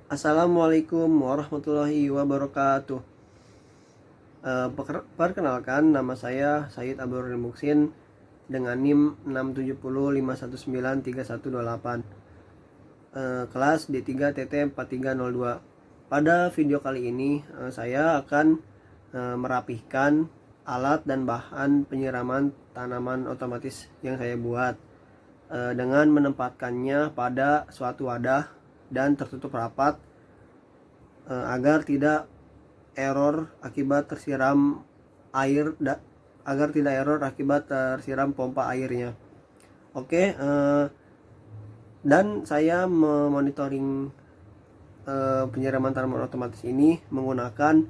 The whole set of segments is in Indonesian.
Assalamualaikum warahmatullahi wabarakatuh. Perkenalkan, nama saya Said Abdurrahman Muksin dengan NIM 67051931128, kelas D3 TT 4302. Pada video kali ini saya akan merapihkan alat dan bahan penyiraman tanaman otomatis yang saya buat dengan menempatkannya pada suatu wadah dan tertutup rapat agar tidak error akibat tersiram air agar tidak error akibat tersiram pompa airnya. Oke, dan saya memonitoring penyiraman tanaman otomatis ini menggunakan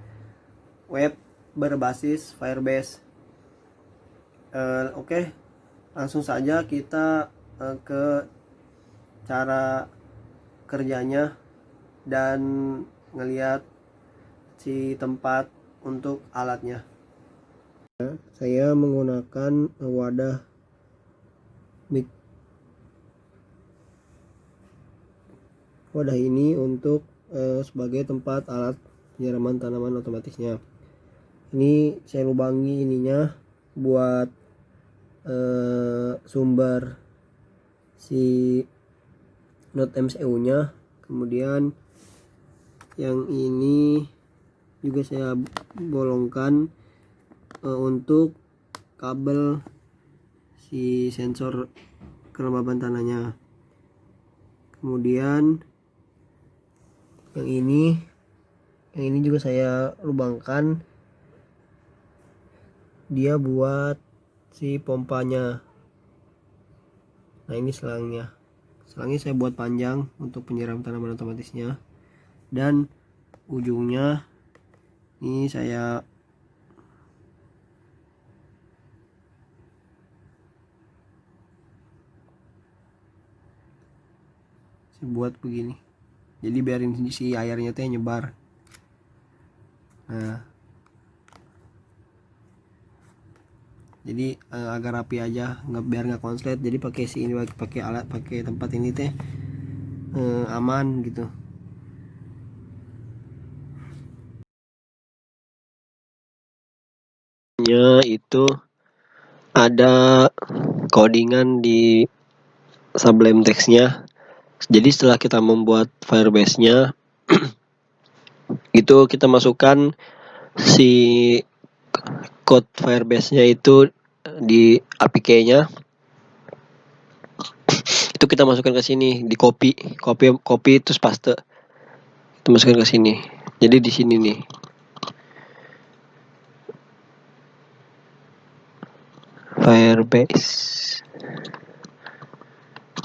web berbasis Firebase. Oke, langsung saja kita ke cara kerjanya dan ngelihat si tempat untuk alatnya. Saya menggunakan wadah ini untuk sebagai tempat alat penyiraman tanaman otomatisnya. Ini saya lubangi ininya buat sumber si Node MCU nya. Kemudian yang ini juga saya bolongkan untuk kabel si sensor kelembaban tanahnya. Kemudian yang ini juga saya lubangkan, dia buat si pompanya. Nah, ini selangnya saya buat panjang untuk penyiram tanaman otomatisnya, dan ujungnya ini saya buat begini, jadi biarin si airnya teh nyebar. Nah, jadi agar rapi aja, biar nggak konslet. Jadi pakai si ini, pakai alat, pakai tempat ini teh aman gitu. Itu ada codingan di Sublime Text-nya. Jadi setelah kita membuat Firebase-nya itu kita masukkan si code Firebase-nya itu di APK-nya. Itu kita masukkan ke sini, di copy terus paste. Kita masukkan ke sini. Jadi di sini nih. Firebase.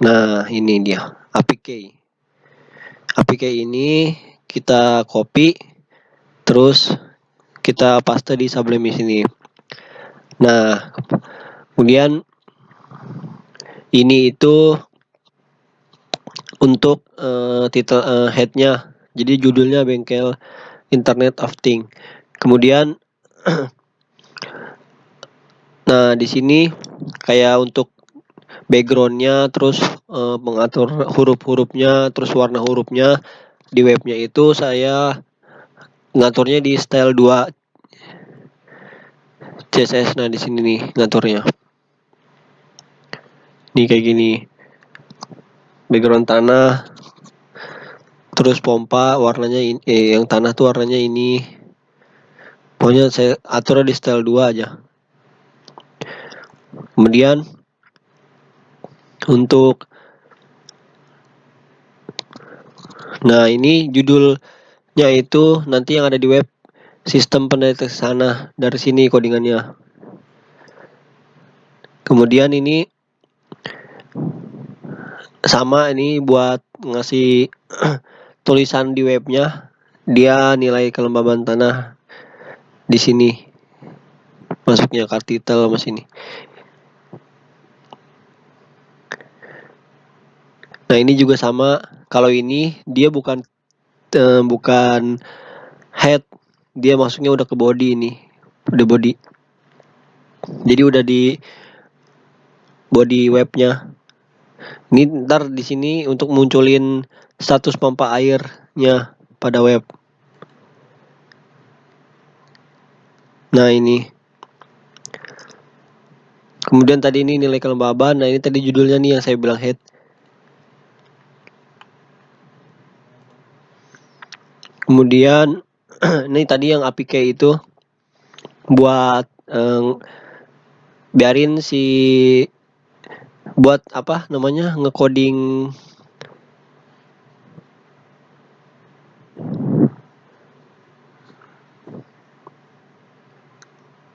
Nah, ini dia APK. APK ini kita copy terus kita paste di Sublime sini. Nah, kemudian ini itu untuk title head-nya. Jadi judulnya bengkel Internet of Things. Kemudian nah, di sini kayak untuk background-nya, terus mengatur huruf-hurufnya, terus warna hurufnya di webnya itu saya ngaturnya di style 2 CSS. Nah, di sini nih ngaturnya. Nih kayak gini. Background tanah, terus pompa warnanya yang tanah tuh warnanya ini. Pokoknya saya atur di style 2 aja. Kemudian untuk nah, ini judulnya itu nanti yang ada di web sistem pendeteksi tanah, dari sini codingannya. Kemudian ini sama, ini buat ngasih tulisan di webnya, dia nilai kelembaban tanah di sini masuknya ke title sama sini. Nah, ini juga sama. Kalau ini dia bukan head, dia masuknya udah ke body. Ini udah body, jadi udah di body webnya. Ini ntar di sini untuk munculin status pompa air. nilainya pada web. Nah ini. Kemudian tadi ini nilai kelembaban. Nah ini tadi judulnya nih yang saya bilang head. Kemudian ini tadi yang APK itu buat biarin buat apa namanya ngecoding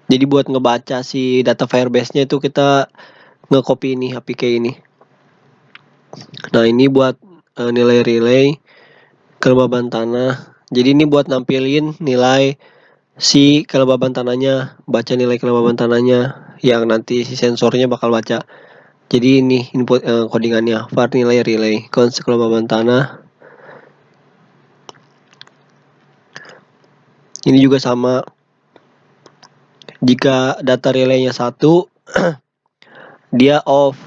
jadi buat ngebaca si data Firebase-nya itu kita nge-copy ini APK ini. Nah ini buat nilai relay kelembaban tanah. Jadi ini buat nampilin nilai si kelembaban tanahnya, baca nilai kelembaban tanahnya yang nanti si sensornya bakal baca. Jadi ini input codingannya var nilai relay cons kelembaban tanah. Ini juga sama. Jika data relaynya 1 dia off.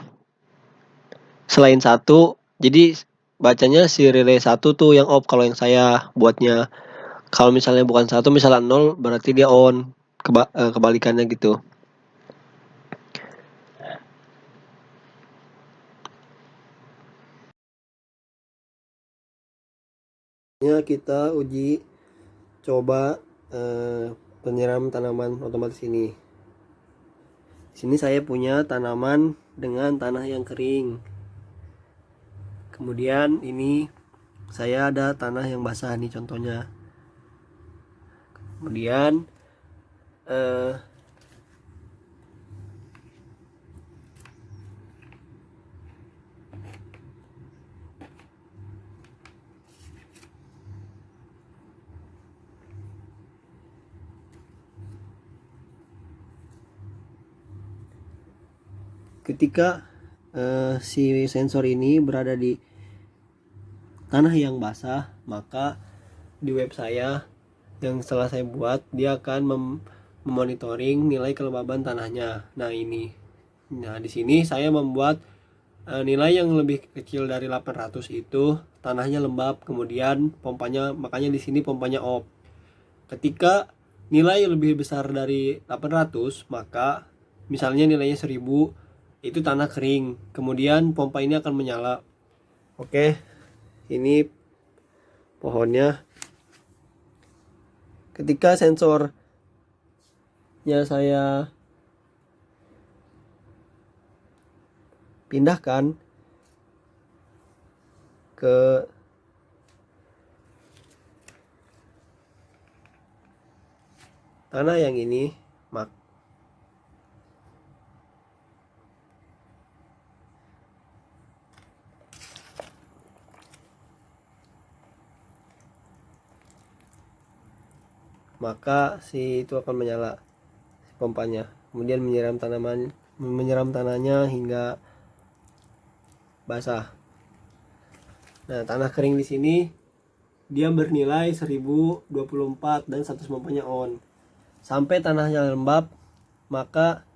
Selain 1 jadi bacanya si relay 1 tuh yang off kalau yang saya buatnya. Kalau misalnya bukan 1 misalnya 0 berarti dia on. Kebalikannya gitu. Kita uji coba penyiram tanaman otomatis ini. Di sini saya punya tanaman dengan tanah yang kering. Kemudian ini saya ada tanah yang basah nih contohnya. Kemudian ketika si sensor ini berada di tanah yang basah, maka di web saya yang setelah saya buat dia akan memonitoring nilai kelembaban tanahnya. Nah ini. Nah di sini saya membuat nilai yang lebih kecil dari 800 itu tanahnya lembab, kemudian pompanya, makanya di sini pompanya off. Ketika nilai lebih besar dari 800 maka misalnya nilainya 1000 itu tanah kering, kemudian pompa ini akan menyala. Oke, ini pohonnya. Ketika sensornya saya pindahkan ke tanah yang ini, maka si itu akan menyala si pompanya, kemudian menyiram tanahnya hingga basah. Nah tanah kering di sini dia bernilai 1024 dan status pompanya on. Sampai tanahnya lembab maka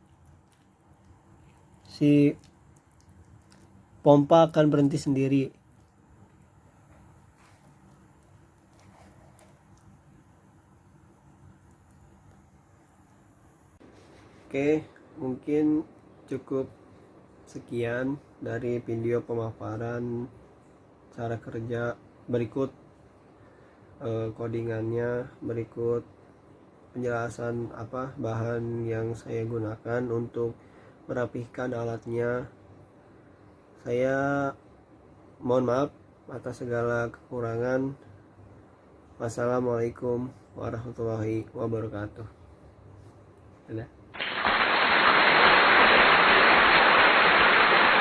si pompa akan berhenti sendiri. Oke, mungkin cukup sekian dari video pemaparan cara kerja. Berikut codingannya, berikut penjelasan apa bahan yang saya gunakan untuk merapihkan alatnya. Saya mohon maaf atas segala kekurangan. Wassalamualaikum warahmatullahi wabarakatuh. Dadah.